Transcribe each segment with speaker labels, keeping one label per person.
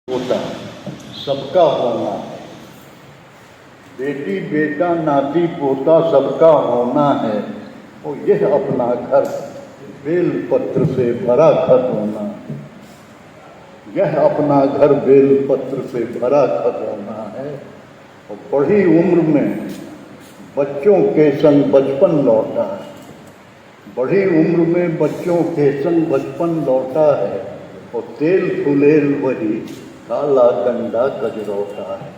Speaker 1: होता सबका होना है। बेटी बेटा नाती पोता सबका होना है। और यह अपना घर बेल पत्र से भरा खत होना है। यह अपना घर बेल पत्र से भरा खत होना है। और बड़ी उम्र में बच्चों के संग बचपन लौटा है। बड़ी उम्र में बच्चों के संग बचपन लौटा है। और तेल फुलेल वही काला गंडा गजरौटा है।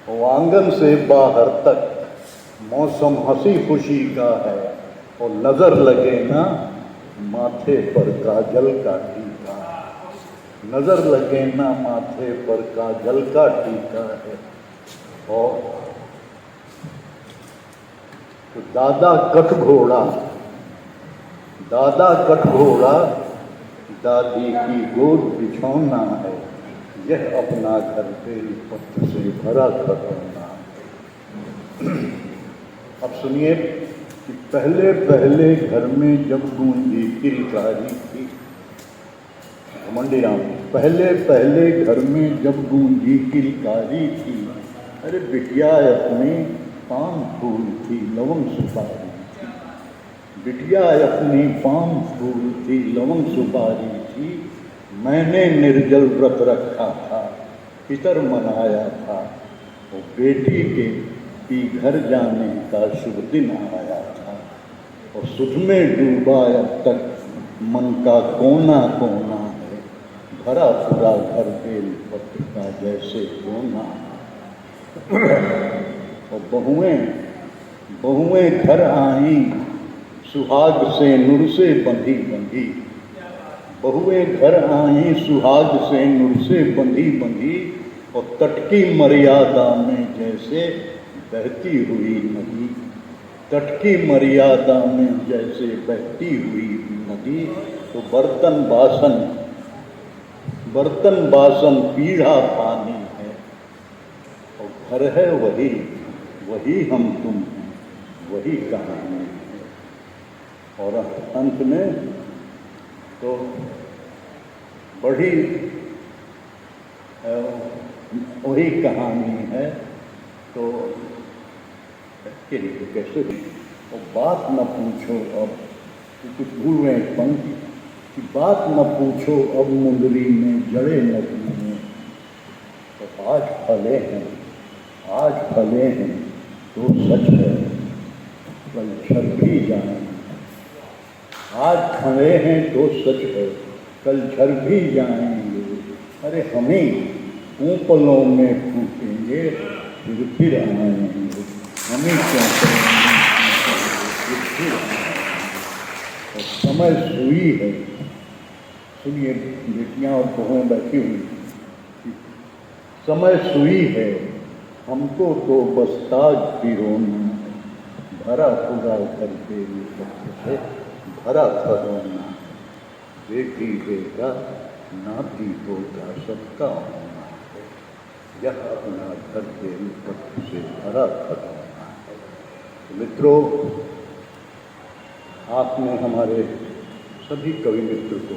Speaker 1: और आंगन से बाहर तक मौसम हंसी खुशी का है। और नजर लगे ना माथे पर काजल का टीका है। नजर लगे ना माथे पर काजल का टीका है। और तो दादा कठघोड़ा दादी की गोद बिछौना है। यह अपना घर बेल पत्र से भरा खत होना है। अब सुनिए कि पहले पहले घर में जब गूंजी किलकारी थी, घमंडी राम, पहले पहले घर में जब गूंजी किलकारी थी, अरे बिटिया अपनी पान फूल थी लवंग सुपारी थी। बिटिया अपनी पान फूल थी लवंग सुपारी थी। मैंने निर्जल व्रत रखा था, पितर मनाया था। और बेटी के घर जाने का शुभ दिन आया था। और सुध में डूबा अब तक मन का कोना कोना है। भरा पूरा घर बेल पत्र का जैसे कोना। और बहुएं घर आई सुहाग से नूर से बंधी बंधी। बहुएं घर आई सुहाग से नूर से बंधी बंधी। और तटकी मर्यादा में जैसे बहती हुई नदी। तटकी मर्यादा में जैसे बहती हुई नदी। तो बर्तन बासन पीढ़ा पानी है। और घर है वही हम तुम हैं, वही कहानी है। और अंत में तो बड़ी वही कहानी है। तो कैसे और बात न पूछो अब, कुछ भूल गए पंक्ति कि बात न पूछो अब मुंदरी में जड़े नदी में। तो आज फले हैं तो सच है, कल झर भी जाएंगे। आज फले हैं तो सच है, कल झर भी जाएंगे। अरे हमें ऊपलों में फूटेंगे फिर आएंगे। हमें क्या करेंगे फिर और समय सुई है। सुनिए बेटियां और बहुएं बैठी हुई, समय सुई है हमको तो बस ताज पिरोना है। भरा पूरा घर बेल पत्र से भरा खरोना है। बेटी बेटा नाती पोता सबका होना है। यह अपना घर बेल पत्र से भरा खरोना है। तो मित्रों, आपने हमारे सभी कवि मित्र को